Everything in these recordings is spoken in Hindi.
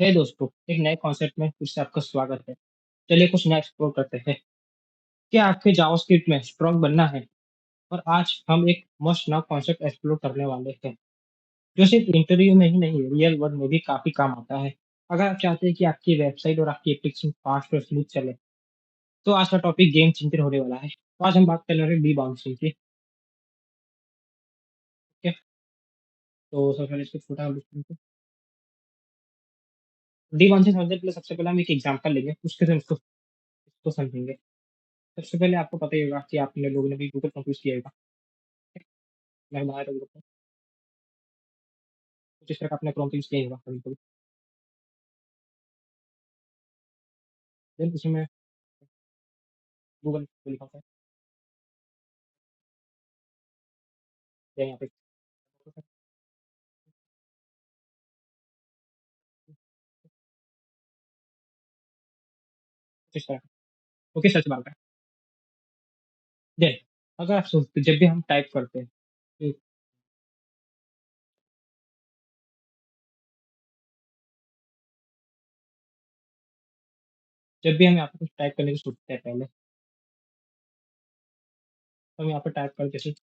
हे दोस्तों, एक नए कॉन्सेप्ट में फिर से आपका स्वागत है। चलिए कुछ नया एक्सप्लोर करते हैं। क्या आपके जावास्क्रिप्ट में स्ट्रॉन्ग बनना है? और आज हम एक मस्ट नाउ कॉन्सेप्ट एक्सप्लोर करने वाले हैं, जो सिर्फ इंटरव्यू में ही नहीं, रियल वर्ल्ड में भी काफ़ी काम आता है। अगर आप चाहते हैं कि आपकी वेबसाइट और आपकी एप्लीकेशन फास्ट और स्मूथ चले, तो आज का टॉपिक गेम चेंजर होने वाला है। तो आज हम बात करने वाले हैं डिबाउंसिंग की। ओके, तो सबसे पहले इसको छोटा डिबाउंसिंग समझने के लिए सबसे पहले हम एक एग्जांपल लेंगे, उसके बाद इसको समझेंगे। सबसे पहले आपको पता ही होगा कि आपने लोगों ने भी गूगल फॉर्म यूज़ किया होगा। मैं बाहर कुछ इस तरह का आपने प्रॉम्प्ट यूज़ किया ही होगा कभी-कभी। देन उसमें गूगल को लिखा होता है या यहाँ पे इस तरह का। ओके, सच बात है। देन अगर आप सोचते जब भी हम टाइप करते हैं, तो जब भी हम यहाँ पे कुछ टाइप करने की सोचते हैं पहले, तो हम यहाँ पे टाइप करते जैसे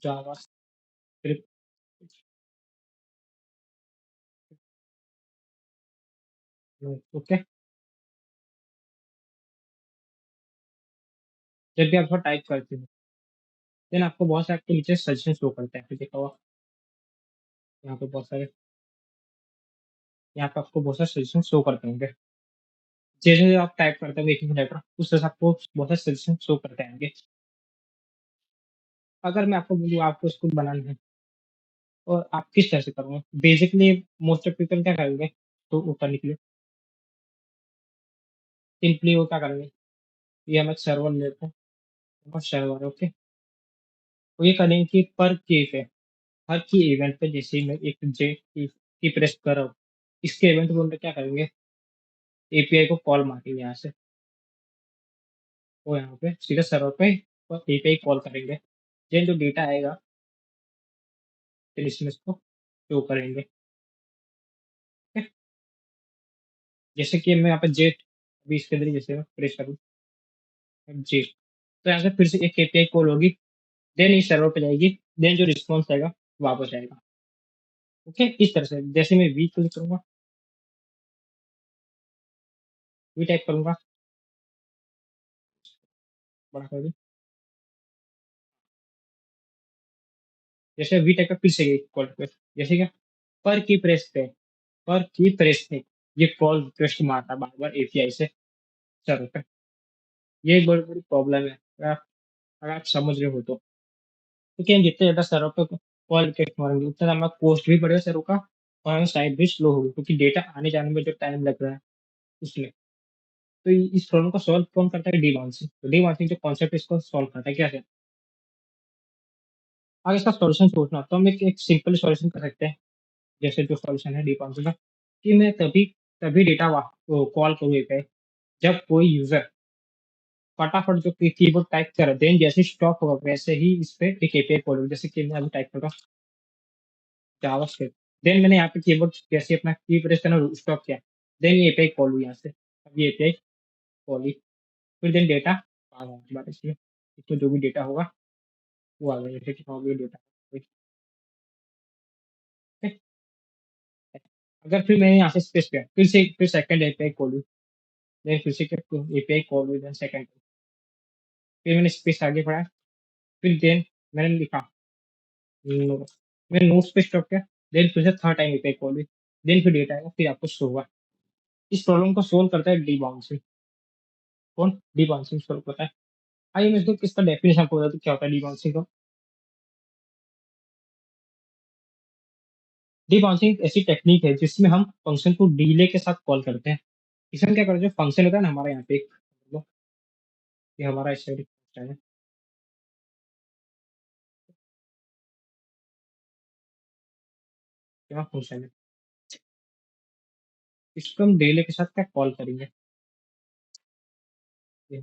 जावास्क्रिप्ट। ओके, जब भी आप थोड़ा टाइप करते हो, देन आपको बहुत सारे आपके नीचे सजेशन शो करते हैं। आपने देखा होगा यहाँ पे बहुत सारे यहाँ पे आपको बहुत सारे सजेशन शो करते होंगे। जैसे आप टाइप करते हो एक ही लेटर, उस तरह से आपको बहुत सारे सजेशन शो करते रहेंगे। अगर मैं आपको बोलूँ आपको इसको बनाना है और आप किस तरह से करोगे? बेसिकली मोस्ट ऑफ पीपल क्या करेंगे, तो वो करने के लिए सिंपली वो क्या करेंगे, ये हम एक सर्वर लेते हैं, और सर्वर ओके, तो ये करेंगे कि पर की पे हर की इवेंट पे जैसे ही मैं एक जे की प्रेस कर रहा हूँ, इसके इवेंट को हम क्या करेंगे, एपीआई को कॉल मारेंगे यहाँ से, वो यहाँ पे सीधे सर्वर पे और एपीआई कॉल करेंगे। देन जो डेटा आएगा, फिर इसमें इसको शो करेंगे। ठीक है? जैसे कि मैं यहाँ पे जेट अभी इसके अंदर ही जैसे मैं प्रेस करूँ जेट, तो यहाँ से फिर से एक एपीआई कॉल होगी, देन इस सर्वर पे जाएगी, देन जो रिस्पॉन्स आएगा वापस आएगा। ओके, इस तरह से जैसे मैं वी क्लिक करूँगा, वी टाइप करूँगा, बड़ा कर दूँ, जैसे वी टाइप का फिर से कॉल रिक्वेस्ट, जैसे क्या पर की प्रेस पे ये कॉल रिक्वेस्ट मारता बार-बार एपीआई से सर्वर पे। ये एक बड़ी बड़ी प्रॉब्लम है, अगर आप समझ रहे हो तो। क्योंकि हम जितने ज़्यादा सर्वर पे कॉल रिक्वेस्ट मारेंगे, उतना हमारा कॉस्ट भी बढ़ेगा सर्वर का और हमारी साइट भी स्लो होगी, क्योंकि डेटा आने-जाने में जो टाइम लग रहा है उसमें। तो इस प्रॉब्लम को सॉल्व कौन करता है? डिबॉन्सिंग। तो डिबॉन्सिंग जो कॉन्सेप्ट है इसको सॉल्व करता है कैसे? अगर इसका सॉल्यूशन सोचना हो, तो हम एक एक सिंपल सॉल्यूशन कर सकते हैं। जैसे जो सॉल्यूशन है डिबॉन्सिंग का, कि मैं तभी तभी डेटा कॉल करूँ एपीआई जब कोई यूज़र फटाफट जो कीबोर्ड टाइप करे, देन जैसे ही स्टॉप होगा वैसे ही इस पे एक एपीआई कॉल होगी। जैसे कि मैं अभी टाइप कर रहा हूँ जावास्क्रिप्ट, देन मैंने यहाँ पे कीबोर्ड जैसे अपना की प्रेस करना स्टॉप किया, देन ये एपीआई कॉल हुई यहाँ से। अब ये एपीआई कॉल हुई, फिर देन डेटा आ गया हमारे इसमें, इसमें जो भी डेटा होगा वो आ गया, जैसे कि हाँ, ये डेटा ठीक है। अगर फिर मैंने यहाँ से स्पेस किया, फिर सेकंड एपीआई कॉल हुई, देन फिर से एपीआई कॉल हुई, देन सेकंड, फिर मैंने स्पेस आगे बढ़ाया, फिर देन मैंने लिखा नो, मैंने नोट्स पे स्टॉप किया, देन फिर से थर्ड टाइम एपीआई कॉल हुई, देन फिर डेटा आएगा, फिर आपको शो होगा। इस प्रॉब्लम को सोल्व करता है डिबाउंसिंग। कौन? डिबाउंसिंग सॉल्व करता है। आइए मैं इसका डेफिनेशन आपको बता दूं क्या होता है डिबाउंसिंग का। डिबाउंसिंग एक ऐसी टेक्निक है जिसमें हम फंक्शन को डिले के साथ कॉल करते हैं। इसमें क्या करते हैं, जो फंक्शन होता है ना हमारे यहाँ पे एक, मतलब ये हमारा इस साइड है, क्या फंक्शन है, इसको हम डिले के साथ क्या कॉल करेंगे, ये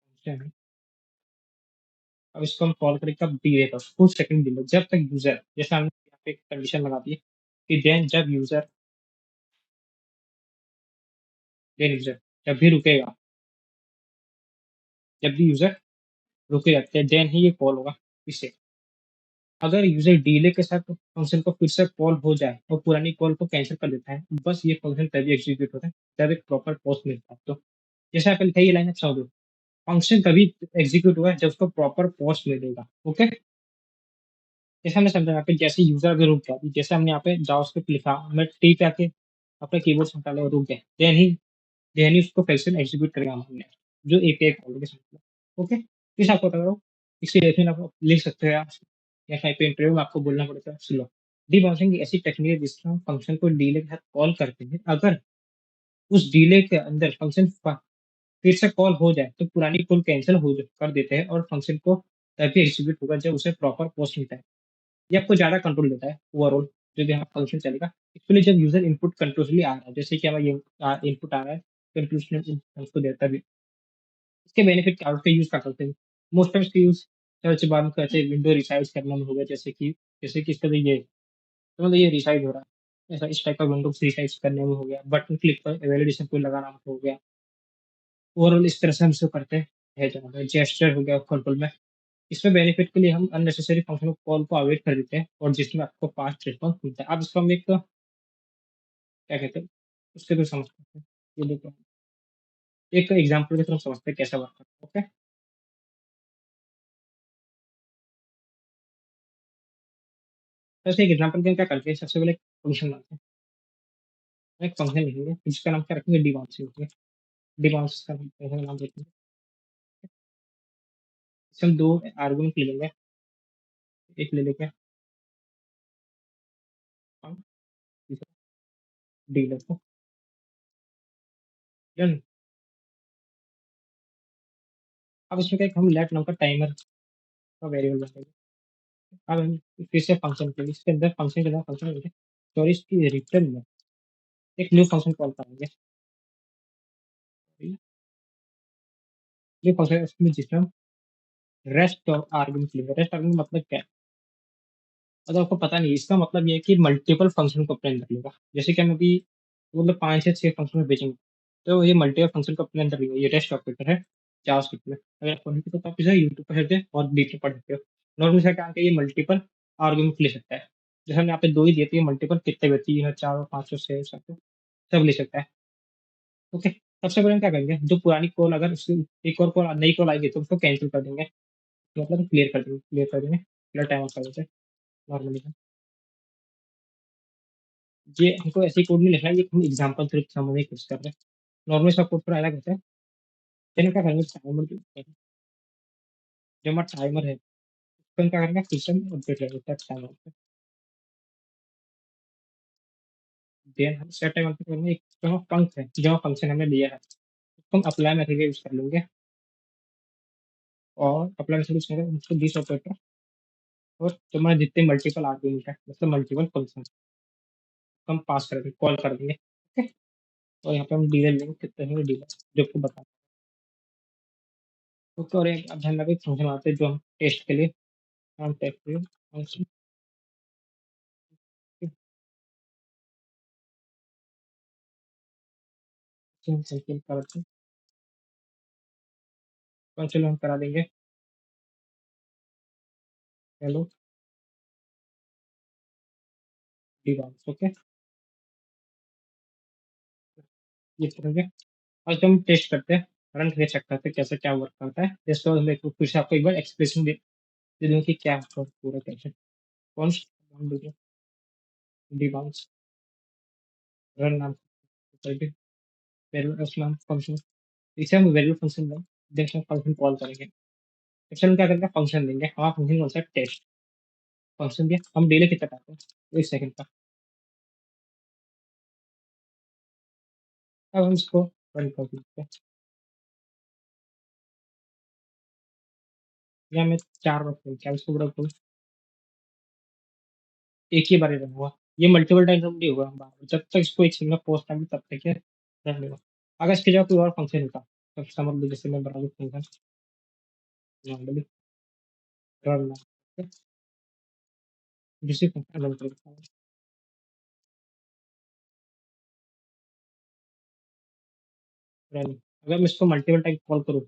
फंक्शन है। अब इसको हम कॉल करेंगे कब, डिले पर कुछ सेकंड डिले, जब तक यूजर, जैसे हमने यहाँ पे एक कंडीशन लगा दी है, कि देन यूज़र जब भी रुकेगा, जब भी यूज़र रुकेगा देन ही ये कॉल होगा इसे। अगर यूज़र डिले के साथ फंक्शन को फिर से कॉल हो जाए और पुरानी कॉल को कैंसल कर देता है, बस ये फंक्शन तभी एग्ज़ीक्यूट होता है, जब एक प्रॉपर पॉज़ मिलता है। तो जैसे आपने लिखा है ये लाइन आप समझो, फंक्शन तभी एग्ज़ीक्यूट होगा जब उसको प्रॉपर पॉज़ मिलेगा, ओके? जैसे हमने समझा यहाँ पे जैसे यूज़र अगर रुक गया, जैसे हमने यहाँ पे जावास्क्रिप्ट लिखा, हमने टी पे आके अपने कीबोर्ड से हटा लिया और रुक गया, देन ही उसको फिर से एग्ज़ीक्यूट करेगा हमारे लिए, जो एपीआई कॉल के साथ। ओके? फिर आपको बता रहा हूँ, इसकी डेफिनेशन आप लिख सकते हैं आप, या कहीं पे इंटरव्यू में आपको बोलना पड़ता है, सुनो। डिबॉन्शिंग एक ऐसी टेक्निक है जिससे हम फंक्शन को डिले के साथ कॉल करते हैं। अगर उस डिले के अंदर फंक्शन फिर से कॉल हो जाए, तो पुरानी कॉल कैंसल कर देते हैं और फंक्शन को तभी एग्ज़ीक्यूट होगा जब उसे प्रॉपर पोस्ट मिलता है। ये आपको ज़्यादा कंट्रोल देता है ओवरऑल, जो भी हमारा फंक्शन चलेगा। एक्चुअली जब यूज़र इनपुट कंटीन्यूअसली आ रहा है, जैसे कि हमारा ये इनपुट आ रहा है, कंटीन्यूअसली उसको देता भी। इसके बेनिफिट क्या है, उसका यूज़ क्या करते हैं? मोस्ट टाइम्स इसका यूज़ सर्च बार में कैसे विंडो रिसाइज़ करने में हो गया, जैसे कि इसका तो ये तो मतलब ये रिसाइज़ हो रहा है। ऐसा इस टाइप का विंडोज़ रिसाइज़ करने में हो गया, बटन क्लिक पर वैलिडेशन कोड लगाना हो गया। ओवरऑल इस तरह से हम इसको करते हैं जहाँ जेस्चर हो गया कंट्रोल में। इसमें बेनिफिट के लिए हम अननेसेसरी फंक्शन कॉल को अवॉइड कर देते हैं और जिसमें आपको फास्ट रिस्पॉन्स मिलता है। अब इसको हम एक क्या कहते हैं, उससे भी समझ सकते हैं। ये देखो, एक एग्ज़ाम्पल के थ्रू हम समझते हैं कैसा वर्क करता है, ओके? वैसे एक एग्ज़ाम्पल के हम क्या करते हैं, सबसे पहले एक फंक्शन बनाते हैं। एक फंक्शन लिखेंगे, जिसका नाम क्या रखेंगे, डिबॉन्स रखेंगे। डिबॉन्स का फंक्शन का नाम देते हैं। इसमें हम 2 आर्गुमेंट ले लेंगे, एक ले लेंगे हम दूसरा डीलर को, डन। अब इसमें क्या है, हम लेट नाम का टाइमर का वेरिएबल बनाएँगे। अब हम फिर से फंक्शन के लिए इसके अंदर फंक्शन के अंदर फंक्शन लिखेंगे, और इसकी रिटर्न में एक न्यू फंक्शन कॉल करेंगे। ये फंक्शन है उसमें जिसमें हम रेस्ट आर्गुमेंट लेंगे। रेस्ट आर्गुमेंट मतलब क्या है? मतलब आपको पता नहीं है, इसका मतलब ये है कि मल्टीपल फंक्शन को अपने अंदर लेगा। जैसे कि हम अभी मतलब 5 या 6 फंक्शन में भेजेंगे, तो ये मल्टीपल फंक्शन को अपने अंदर लेगा। ये रेस्ट ऑपरेटर है जावास्क्रिप्ट में। अगर आपको नहीं पता तो आप इसे यूट्यूब पे सर्च और डीप में पढ़ सकते हो। नॉर्मली इसका काम है, ये मल्टीपल आर्गुमेंट ले सकता है। जैसे हमने यहाँ पे 2 ही दिए थे, ये मल्टीपल कितने भी 3 है, 4 और 5 और 6 7 सब ले सकता है। ओके, सबसे पहले हम क्या करेंगे, जो पुरानी कॉल अगर उसकी एक और कॉल नई कॉल आएगी तो उसको कैंसल कर देंगे। मतलब क्लियर कर देंगे, पूरा टाइम ऑफ कर देते हैं नॉर्मली। ये हमको ऐसे ही कोड नहीं लिखना है, ये हम एग्ज़ाम्पल थ्रू समझने की कोशिश कर रहे हैं। नॉर्मली इसका कोड थोड़ा अलग होता है। फिर हम क्या करेंगे, जो हमारा टाइमर है, उसको हम क्या करेंगे, सिस्टम अपडेट कर देते हैं टाइमर पे। देन हम सेट टाइमर पे करेंगे, एक जो फंक्शन हमने लिया है, उसको हम अप्लाई मेथड का यूज़ कर लेंगे और अप्लाई मेथड यूज़ करेंगे उसको दिस ऑपरेटर और जो हमारे जितने मल्टीपल आर्गुमेंट है, मतलब मल्टीपल फंक्शन हम पास कर देंगे, कॉल कर देंगे। ओके? और यहाँ पे हम डीलर लेंगे, कितने लेंगे डीलर, जो आपको बता। ओके, और एक अब ध्यान रखिए फंक्शन आते हैं जो हम टेस्ट के लिए हम टेस्ट के लिए फंक्शन फंक्शन करते हैं, फंक्शन हम करा देंगे हेलो डिवाइस। ओके, ये करेंगे और जब हम टेस्ट करते हैं, रन करके चेक करते हैं कैसे क्या वर्क करता है। इसके बाद हम फिर से आपको एक बार एक्सप्रेशन दे दूंगा कि क्या आपका पूरा कैसे कौन हम देखिए डिवाइस रन नाम करके वेरिएबल एस नाम फंक्शन, इसे हम वेरिएबल फंक्शन में देखते फंक्शन कॉल करेंगे। एक्चुअली क्या करेंगे, फंक्शन देंगे, हमारा फंक्शन कौन सा है, टेस्ट फंक्शन दिया, हम डिले कितना करते हैं, 1 सेकंड का। अब हम इसको रन कर देते हैं, या मैं 4 बार करूँ, क्या इसको बड़ा करूँ, एक ही बार ही रन हुआ। ये मल्टीपल टाइम रन नहीं हुआ बार-बार। जब तक इसको एक सिंगल पोस्ट आएगी तब तक ये रन नहीं हुआ। अगर इसकी जगह कोई और फंक्शन होता, तो समझ लो जैसे मैं बना दूँ फंक्शन नॉर्मली रन नाउ, दूसरी फंक्शन रन कर देता हूँ। रनिंग। अगर मैं इसको मल्टीपल टाइम कॉल करूँ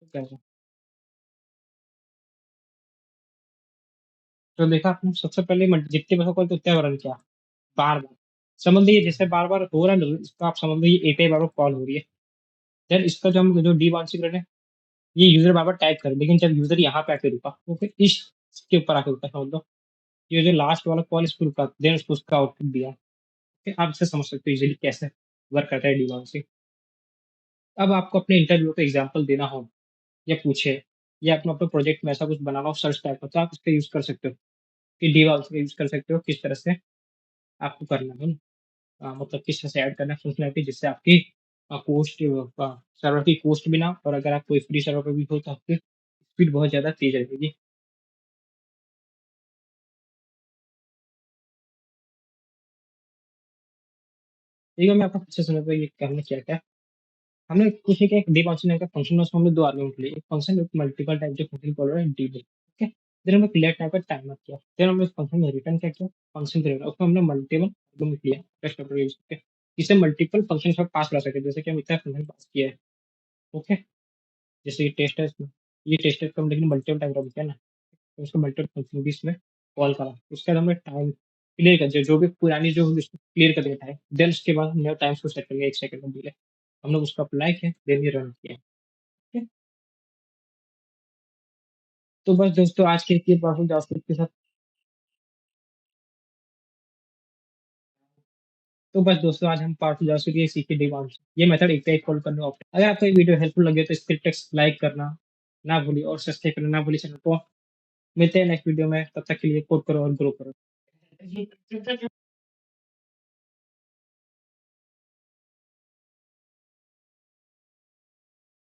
तो क्या होगा? तो देखा आपने सबसे पहले जितनी बार कॉल तो उतने बार रन किया, बार-बार। समझ लीजिए जैसे बार-बार हो रहा है ना, इसको आप समझ लीजिए एपीआई बार-बार कॉल हो रही है। देन इसका जो डीबॉन्सिंग रेट है, ये यूज़र बार-बार टाइप करे, लेकिन जब यूज़र यहाँ पे आके रुका, तो फिर इसके ऊपर आके रुका समझ लो। ये जो लास्ट वाला कॉल इस पे रुका, देन उसको उसका आउटपुट दिया। फिर आप इसे समझ सकते हो इज़िली कैसे वर्क करता है डीबॉन्सिंग। अब आपको अपने इंटरव्यू का एग्ज़ाम्पल देना हो या पूछे या अपना अपने प्रोजेक्ट में ऐसा कुछ बनाना हो सर्च टाइप का, तो आप इसका यूज़ कर सकते हो कि डीबॉन्सिंग यूज़ कर सकते हो, किस तरह से आपको करना है ना। मतलब किस तरह से ऐड करना है फंक्शनैलिटी जिससे आपकी कॉस्ट सर्वर की कॉस्ट भी ना हो और अगर आप कोई फ्री सर्वर पे भी हो तो आपकी स्पीड बहुत ज़्यादा तेज़ रहेगी। देखिए मैं आपको अच्छे से समझाता हूँ ये हमने क्या-क्या हमने कुछ एक एक डीबॉन्सिंग नाम का फंक्शन है उसमें हमने 2 आर्गुमेंट लिए। एक फंक्शन एक मल्टीपल टाइप के फंक्शन कॉल रहा है डीबी, ठीक है? फिर हमने क्लियर टाइप का टाइमर किया। फिर हमने उस फंक्शन में रिटर्न क्या किया? फंक्शन क्रिएटर उसमें हमने मल्टीपल आर्गुमेंट लिया टेस्ट ऑपरेटर यूज़ करके। जिससे मल्टीपल फंक्शंस में पास ला सके जैसे कि हम इतना फंक्शन पास किया है, ओके? जैसे ये टेस्ट है इसमें, ये टेस्ट है इसको हम लेकिन मल्टीपल टाइम रन किया ना, तो उसको मल्टीपल फंक्शन भी इसमें कॉल करा। उसके बाद हमने टाइम क्लियर कर दिया, जो भी पुरानी जो उसको क्लियर कर दिया टाइम, देन उसके बाद हमने टाइम्स को सेट कर लिया 1 सेकंड का डिले। हमने उसको अप्लाई किया, देन ये रन किया, ठीक है? तो बस दोस्तों आज के लिए पावरफुल जावास्क्रिप्ट के साथ तो बस दोस्तों आज हम पावरफुल जावास्क्रिप्ट ये सीखे डिमांड्स ये मेथड एपीआई कॉल करने का ऑप्शन अगर आपको ये वीडियो हेल्पफुल लगे तो इस टेक्स्ट लाइक करना ना भूलिए और सब्सक्राइब करना ना भूलिए चैनल को। मिलते हैं नेक्स्ट वीडियो में, तब तक के लिए कोड करो और ग्रो करो।